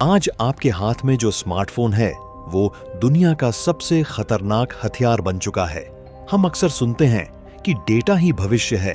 आज आपके हाथ में जो स्मार्टफोन है वो दुनिया का सबसे खतरनाक हथियार बन चुका है। हम अक्सर सुनते हैं कि डेटा ही भविष्य है,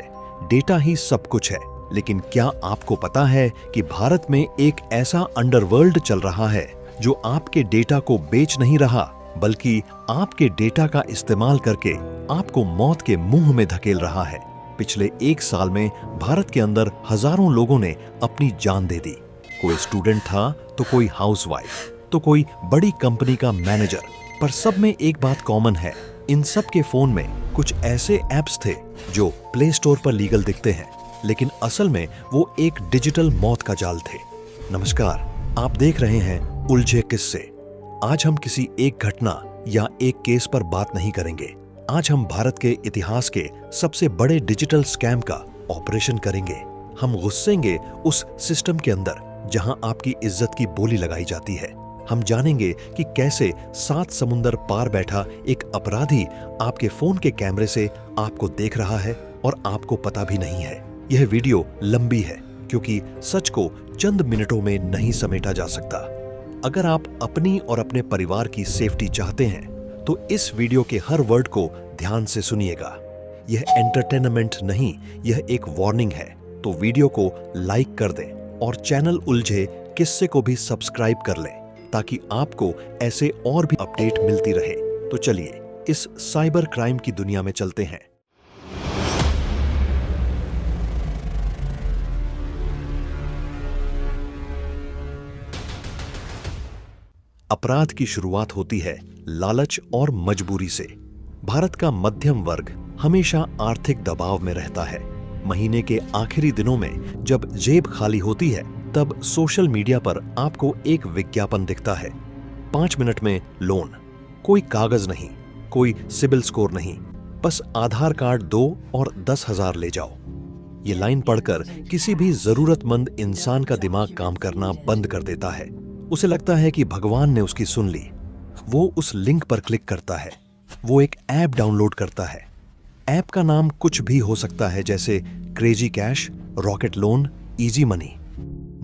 डेटा ही सब कुछ है। लेकिन क्या आपको पता है कि भारत में एक ऐसा अंडरवर्ल्ड चल रहा है जो आपके डेटा को बेच नहीं रहा, बल्कि आपके डेटा का इस्तेमाल करके आपको मौत के मुंह में धकेल रहा है। पिछले 1 साल में भारत के अंदर हजारों लोगों ने अपनी जान दे दी। कोई स्टूडेंट था तो कोई हाउसवाइफ, तो कोई बड़ी कंपनी का मैनेजर। पर सब में एक बात कॉमन है, इन सब के फोन में कुछ ऐसे ऐप्स थे जो प्ले स्टोर पर लीगल दिखते हैं, लेकिन असल में वो एक डिजिटल मौत का जाल थे। नमस्कार, आप देख रहे हैं उलझे किस्से। आज हम किसी एक घटना या एक केस पर बात नहीं करेंगे। आज हम भारत के इतिहास के सबसे बड़े डिजिटल स्कैम का ऑपरेशन करेंगे। हम घुसेंगे उस सिस्टम के अंदर जहां आपकी इज्जत की बोली लगाई जाती है। हम जानेंगे कि कैसे 7 समुंदर पार बैठा एक अपराधी आपके फोन के कैमरे से आपको देख रहा है और आपको पता भी नहीं है। यह वीडियो लंबी है क्योंकि सच को चंद मिनटों में नहीं समेटा जा सकता। अगर आप अपनी और अपने परिवार की सेफ्टी चाहते हैं तो इस वीडियो के हर वर्ड को ध्यान से सुनिएगा। यह एंटरटेनमेंट नहीं, यह एक वार्निंग है। तो वीडियो को लाइक कर दें और चैनल उलझे किस्से को भी सब्सक्राइब कर लें ताकि आपको ऐसे और भी अपडेट मिलती रहे। तो चलिए इस साइबर क्राइम की दुनिया में चलते हैं। अपराध की शुरुआत होती है लालच और मजबूरी से। भारत का मध्यम वर्ग हमेशा आर्थिक दबाव में रहता है। महीने के आखिरी दिनों में जब जेब खाली होती है तब सोशल मीडिया पर आपको एक विज्ञापन दिखता है, 5 मिनट में लोन। कोई कागज नहीं, कोई सिबिल स्कोर नहीं, बस आधार कार्ड दो और 10,000 ले जाओ। ये लाइन पढ़कर किसी भी जरूरतमंद इंसान का दिमाग काम करना बंद कर देता है। उसे लगता है कि भगवान ने उसकी सुन ली। वो उस लिंक पर क्लिक करता है, वो एक ऐप डाउनलोड करता है। ऐप का नाम कुछ भी हो सकता है, जैसे crazy cash, rocket loan, easy money.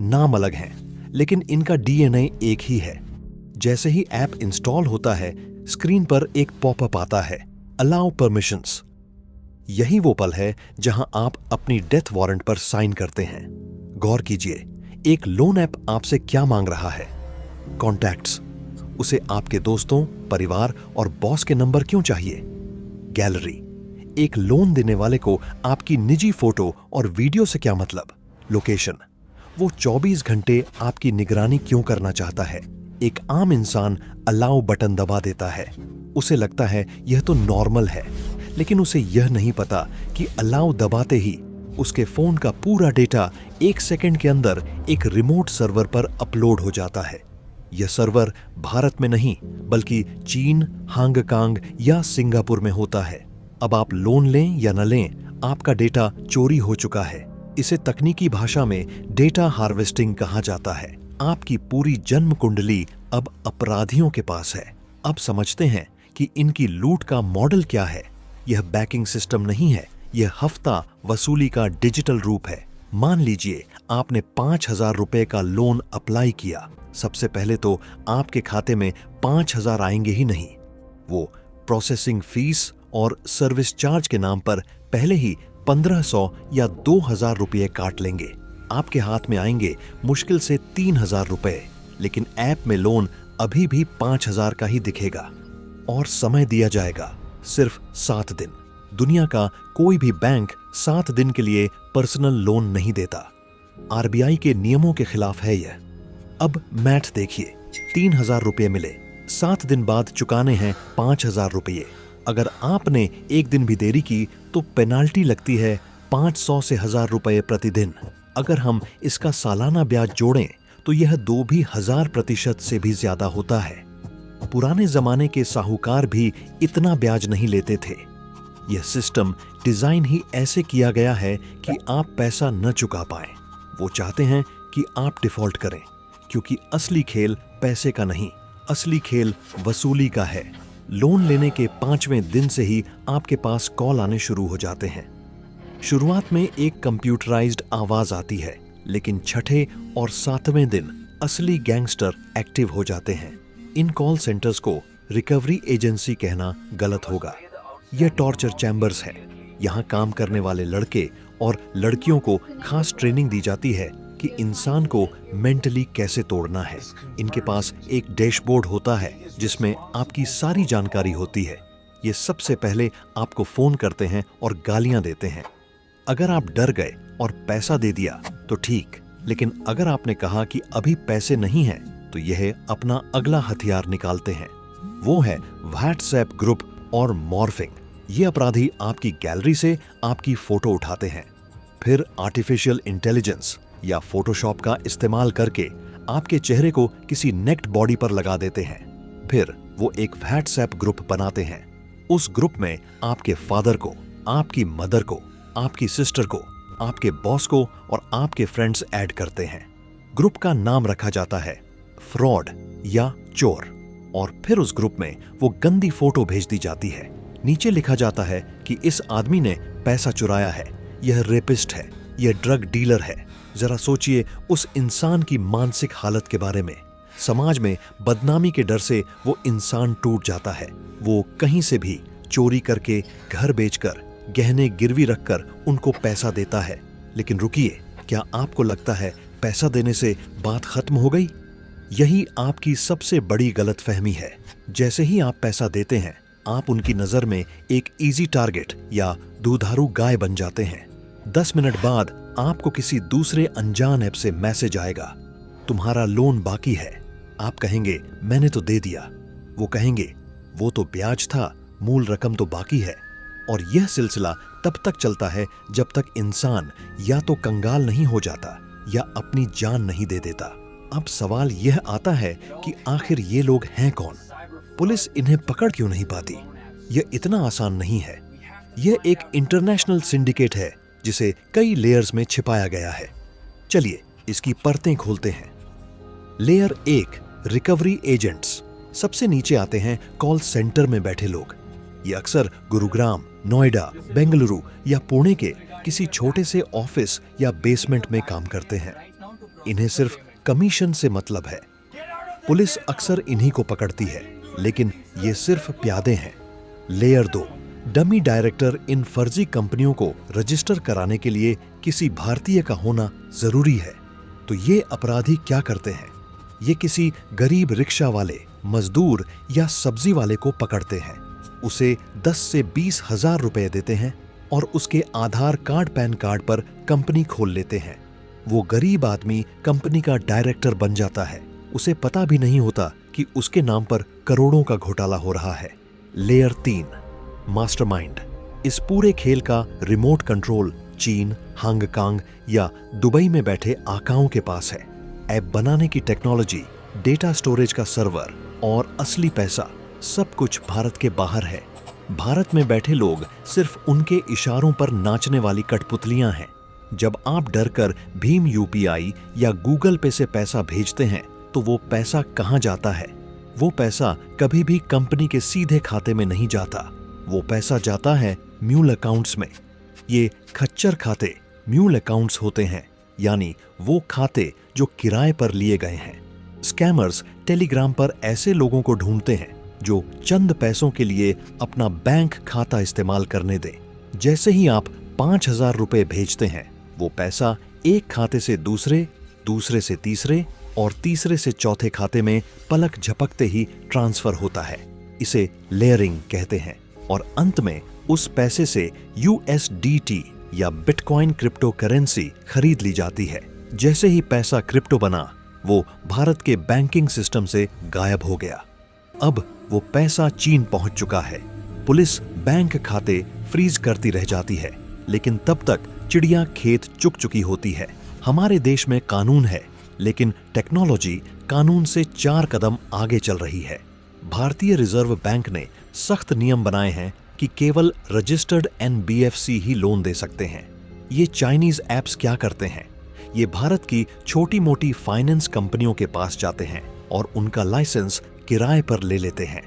नाम अलग हैं, लेकिन इनका डीएनए एक ही है। जैसे ही ऐप इंस्टॉल होता है, स्क्रीन पर एक पॉपअप आता है, अलाउ परमिशंस। यही वो पल है जहां आप अपनी डेथ वारंट पर साइन करते हैं। गौर कीजिए, एक लोन ऐप आपसे क्या मांग रहा है? कॉन्टैक्ट्स। उसे आपके दोस्तों, परिवार और बॉस के नंबर क्यों चाहिए? गैलरी। एक लोन देने वाले को आपकी निजी फोटो और वीडियो से क्या मतलब? लोकेशन। वो 24 घंटे आपकी निगरानी क्यों करना चाहता है? एक आम इंसान अलाउ बटन दबा देता है। उसे लगता है यह तो नॉर्मल है, लेकिन उसे यह नहीं पता कि अलाउ दबाते ही उसके फोन का पूरा डेटा 1 सेकंड के अंदर एक रिमोट सर्वर पर अपलोड हो जाता है। यह सर्वर भारत में नहीं, बल्कि चीन, हांगकांग या सिंगापुर में होता है। अब आप लोन लें या न लें, आपका डेटा चोरी हो चुका है। इसे तकनीकी भाषा में डेटा हार्वेस्टिंग कहा जाता है। आपकी पूरी जन्म कुंडली अब अपराधियों के पास है। अब समझते हैं कि इनकी लूट का मॉडल क्या है। यह बैकिंग सिस्टम नहीं है, यह हफ्ता वसूली का डिजिटल रूप है। मान लीजिए आपने 5,000 रुपए का लोन अप्लाई किया। सबसे पहले तो आपके खाते में 5,000 आएंगे ही नहीं। वो प्रोसेसिंग फीस और सर्विस चार्ज के नाम पर पहले ही 1,500 या 2,000 रुपये काट लेंगे। आपके हाथ में आएंगे मुश्किल से 3,000 रुपए, लेकिन ऐप में लोन अभी भी 5,000 का ही दिखेगा। और समय दिया जाएगा सिर्फ 7 दिन। दुनिया का कोई भी बैंक 7 दिन के लिए पर्सनल लोन नहीं देता। आरबीआई के नियमों के खिलाफ है यह। अब मैथ देखिए, 3,000 रुपये मिले, 7 दिन बाद चुकाने हैं 5,000 रुपये। अगर आपने एक दिन भी देरी की तो पेनाल्टी लगती है 500 से 1,000 रुपये प्रतिदिन। अगर हम इसका सालाना ब्याज जोड़ें तो यह 2,000% से भी ज्यादा होता है। पुराने जमाने के साहूकार भी इतना ब्याज नहीं लेते थे। यह सिस्टम डिजाइन ही ऐसे किया गया है कि आप पैसा न चुका पाएं। वो चाहते हैं कि आप डिफॉल्ट करें, क्योंकि असली खेल पैसे का नहीं, असली खेल वसूली का है। लोन लेने के 5वें दिन से ही आपके पास कॉल आने शुरू हो जाते हैं। शुरुआत में एक कंप्यूटराइज्ड आवाज आती है, लेकिन छठे और 7वें दिन असली गैंगस्टर एक्टिव हो जाते हैं। इन कॉल सेंटर्स को रिकवरी एजेंसी कहना गलत होगा। यह टॉर्चर चैम्बर्स है। यहाँ काम करने वाले लड़के और लड़कियों को खास ट्रेनिंग दी जाती है कि इंसान को मेंटली कैसे तोड़ना है। इनके पास एक डैशबोर्ड होता है जिसमें आपकी सारी जानकारी होती है। ये सबसे पहले आपको फोन करते हैं और गालियां देते हैं। अगर आप डर गए और पैसा दे दिया तो ठीक, लेकिन अगर आपने कहा कि अभी पैसे नहीं हैं, तो यह अपना अगला हथियार निकालते हैं। वो है व्हाट्सएप ग्रुप और मॉर्फिंग। ये अपराधी आपकी गैलरी से आपकी फोटो उठाते हैं, फिर आर्टिफिशियल इंटेलिजेंस या फोटोशॉप का इस्तेमाल करके आपके चेहरे को किसी नेक्ड बॉडी पर लगा देते हैं। फिर वो एक व्हाट्सएप ग्रुप बनाते हैं। उस ग्रुप में आपके फादर को, आपकी मदर को, आपकी सिस्टर को, आपके बॉस को और आपके फ्रेंड्स ऐड करते हैं। ग्रुप का नाम रखा जाता है फ्रॉड या चोर, और फिर उस ग्रुप में वो गंदी फोटो भेज दी जाती है। नीचे लिखा जाता है कि इस आदमी ने पैसा चुराया है, यह रेपिस्ट है, यह ड्रग डीलर है। जरा सोचिए उस इंसान की मानसिक हालत के बारे में। समाज में बदनामी के डर से वो इंसान टूट जाता है। वो कहीं से भी चोरी करके, घर बेचकर, गहने गिरवी रखकर उनको पैसा देता है। लेकिन रुकिए, क्या आपको लगता है पैसा देने से बात खत्म हो गई? यही आपकी सबसे बड़ी गलतफहमी है। जैसे ही आप पैसा देते हैं, आप उनकी नजर में एक इजी टारगेट या दुधारू गाय बन जाते हैं। 10 मिनट बाद आपको किसी दूसरे अनजान ऐप से मैसेज आएगा, तुम्हारा लोन बाकी है। आप कहेंगे मैंने तो दे दिया। वो कहेंगे वो तो ब्याज था, मूल रकम तो बाकी है। और यह सिलसिला तब तक चलता है जब तक इंसान या तो कंगाल नहीं हो जाता या अपनी जान नहीं दे देता। अब सवाल यह आता है कि आखिर ये लोग हैं कौन? पुलिस इन्हें पकड़ क्यों नहीं पाती? यह इतना आसान नहीं है। यह एक इंटरनेशनल सिंडिकेट है जिसे कई लेयर्स में छिपाया गया है। चलिए इसकी परतें खोलते हैं। Layer 1, recovery agents. सबसे नीचे आते हैं कॉल सेंटर में बैठे लोग। ये अक्सर गुरुग्राम, नोएडा, बेंगलुरु या पुणे के किसी छोटे से ऑफिस या बेसमेंट में काम करते हैं। इन्हें सिर्फ कमीशन से मतलब है। पुलिस अक्सर इन्हीं को पकड़ती है, लेकिन ये सिर्फ प्यादे हैं। Layer 2, dummy director. इन फर्जी कंपनियों को रजिस्टर कराने के लिए किसी भारतीय का होना जरूरी है। तो ये अपराधी क्या करते हैं? ये किसी गरीब रिक्शा वाले, मजदूर या सब्जी वाले को पकड़ते हैं। उसे 10 से 20 हजार रुपए देते हैं और उसके आधार कार्ड, पैन कार्ड पर कंपनी खोल लेते हैं। वो गरीब आदमी कंपनी का डायरेक्टर बन जाता है। उसे पता भी नहीं होता कि उसके नाम पर करोड़ों का घोटाला हो रहा है। Layer 3, mastermind. इस पूरे खेल का रिमोट कंट्रोल चीन, हांगकांग या दुबई में बैठे आकाओं के पास है। ऐप बनाने की टेक्नोलॉजी, डेटा स्टोरेज का सर्वर और असली पैसा सब कुछ भारत के बाहर है। भारत में बैठे लोग सिर्फ उनके इशारों पर नाचने वाली कठपुतलियां हैं। जब आप डरकर भीम यूपीआई या गूगल पे से पैसा भेजते हैं, तो वो पैसा कहां जाता है? वो पैसा कभी भी कंपनी के सीधे खाते में नहीं जाता। वो पैसा जाता है म्यूल अकाउंट्स में। ये खच्चर खाते म्यूल अकाउंट्स होते हैं, यानी वो खाते जो किराए पर लिए गए हैं। स्कैमर्स टेलीग्राम पर ऐसे लोगों को ढूंढते हैं जो चंद पैसों के लिए अपना बैंक खाता इस्तेमाल करने दें। जैसे ही आप 5,000 रुपए भेजते हैं, वो पैसा एक खाते से दूसरे, दूसरे से तीसरे और तीसरे से चौथे खाते में पलक झपकते ही ट्रांसफर होता है। इसे लेयरिंग कहते हैं। और अंत में उस पैसे से USDT या बिटकॉइन क्रिप्टो करेंसी खरीद ली जाती है। जैसे ही पैसा क्रिप्टो बना, वो भारत के बैंकिंग सिस्टम से गायब हो गया। अब वो पैसा चीन पहुंच चुका है। पुलिस बैंक खाते फ्रीज करती रह जाती है, लेकिन तब तक चिड़िया खेत चुक चुकी होती है। हमारे देश में कानून है, लेकिन टेक्नोलॉजी कानून से 4 कदम आगे चल रही है। भारतीय रिजर्व बैंक ने सख्त नियम बनाए हैं कि केवल रजिस्टर्ड NBFC ही लोन दे सकते हैं। ये चाइनीज ऐप्स क्या करते हैं? ये भारत की छोटी मोटी फाइनेंस कंपनियों के पास जाते हैं और उनका लाइसेंस किराए पर ले लेते हैं।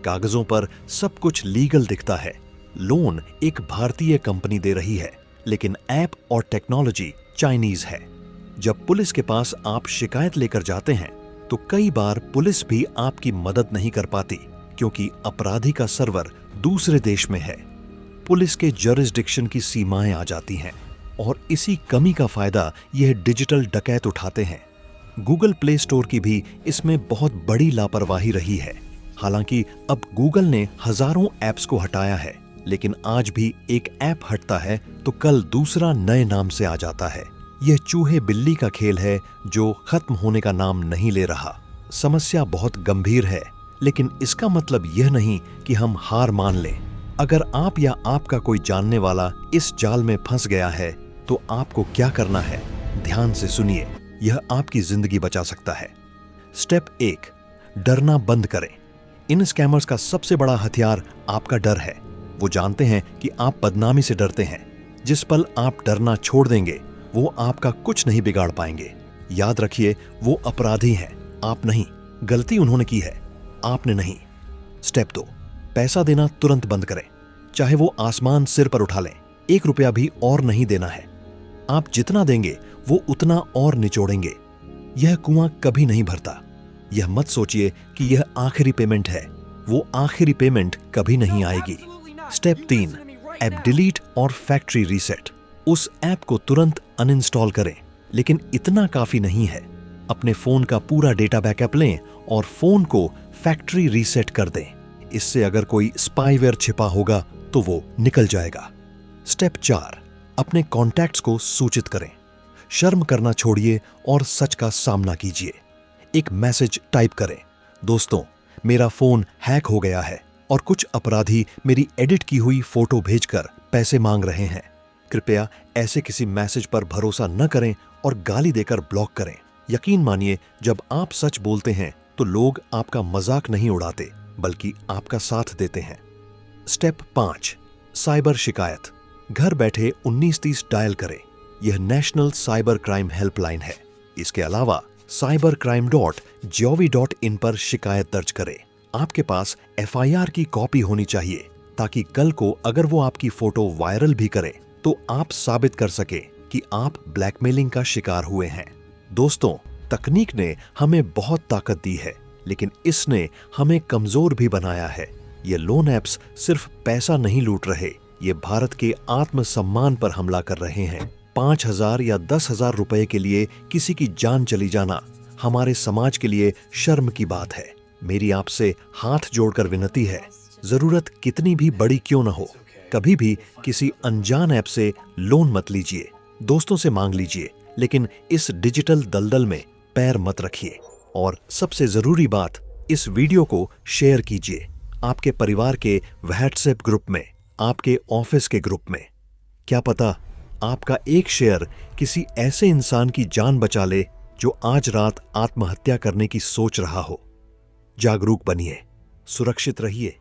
कागजों पर सब कुछ लीगल दिखता है। लोन एक भारतीय कंपनी दे रही है, लेकिन ऐप और टेक्नोलॉजी चाइनीज है। जब पुलिस के पास आप शिकायत लेकर जाते हैं तो कई बार पुलिस भी आपकी मदद नहीं कर पाती, क्योंकि अपराधी का सर्वर दूसरे देश में है। पुलिस के जरिस्डिक्शन की सीमाएं आ जाती हैं और इसी कमी का फायदा यह डिजिटल डकैत उठाते हैं। गूगल प्ले स्टोर की भी इसमें बहुत बड़ी लापरवाही रही है। हालांकि अब गूगल ने हजारों ऐप्स को हटाया है, लेकिन आज भी एक ऐप हटता है तो कल दूसरा नए नाम से आ जाता है। यह चूहे बिल्ली का खेल है जो खत्म होने का नाम नहीं ले रहा। समस्या बहुत गंभीर है, लेकिन इसका मतलब यह नहीं कि हम हार मान लें। अगर आप या आपका कोई जानने वाला इस जाल में फंस गया है तो आपको क्या करना है, ध्यान से सुनिए, यह आपकी जिंदगी बचा सकता है। स्टेप 1, डरना बंद करें। इन स्कैमर्स का सबसे बड़ा हथियार आपका डर है। वो जानते हैं कि आप बदनामी से डरते हैं। जिस पल आप डरना छोड़ देंगे, वो आपका कुछ नहीं बिगाड़ पाएंगे। याद रखिए, वो अपराधी हैं, आप नहीं। गलती उन्होंने की है, आपने नहीं। स्टेप 2, पैसा देना तुरंत बंद करें। चाहे वो आसमान सिर पर उठा लें, 1 रुपया भी और नहीं देना है। आप जितना देंगे वो उतना और निचोड़ेंगे। यह कुआं कभी नहीं भरता। यह मत सोचिए कि यह आखिरी पेमेंट है, वो आखिरी पेमेंट कभी नहीं आएगी। स्टेप 3, ऐप डिलीट और फैक्ट्री रीसेट। उस ऐप को तुरंत अनइंस्टॉल करें, लेकिन इतना काफी नहीं है। अपने फोन का पूरा डेटा बैकअप लें और फोन को फैक्ट्री रीसेट कर दें। इससे अगर कोई स्पाईवेयर छिपा होगा तो वो निकल जाएगा। स्टेप 4, अपने कॉन्टैक्ट्स को सूचित करें। शर्म करना छोड़िए और सच का सामना कीजिए। एक मैसेज टाइप करें, दोस्तों, मेरा फोन हैक हो गया है और कुछ अपराधी मेरी एडिट की हुई फोटो भेजकर पैसे मांग रहे हैं। कृपया ऐसे किसी मैसेज पर भरोसा न करें और गाली देकर ब्लॉक करें। यकीन मानिए, जब आप सच बोलते हैं तो लोग आपका मजाक नहीं उड़ाते, बल्कि आपका साथ देते हैं। स्टेप 5, साइबर शिकायत। घर बैठे 1930 डायल करें। यह नेशनल साइबर क्राइम हेल्पलाइन है। इसके अलावा cybercrime.gov.in पर शिकायत दर्ज करें। आपके पास FIR की कॉपी होनी चाहिए, ताकि कल को अगर वो आपकी फोटो वायरल भी करे तो आप साबित कर सके कि आप ब्लैकमेलिंग का शिकार हुए हैं। दोस्तों, तकनीक ने हमें बहुत ताकत दी है, लेकिन इसने हमें कमजोर भी बनाया है। ये लोन ऐप्स सिर्फ पैसा नहीं लूट रहे, ये भारत के आत्मसम्मान पर हमला कर रहे हैं। 5,000 या 10,000 रुपए के लिए किसी की जान चली जाना हमारे समाज के लिए शर्म की बात है। मेरी आपसे हाथ जोड़कर विनती है, जरूरत कितनी भी बड़ी क्यों न हो, कभी भी किसी अनजान ऐप से लोन मत लीजिए। दोस्तों से मांग लीजिए, लेकिन इस डिजिटल दलदल में पैर मत रखिए। और सबसे जरूरी बात, इस वीडियो को शेयर कीजिए, आपके परिवार के व्हाट्सएप ग्रुप में, आपके ऑफिस के ग्रुप में। क्या पता आपका एक शेयर किसी ऐसे इंसान की जान बचा ले जो आज रात आत्महत्या करने की सोच रहा हो। जागरूक बनिए, सुरक्षित रहिए।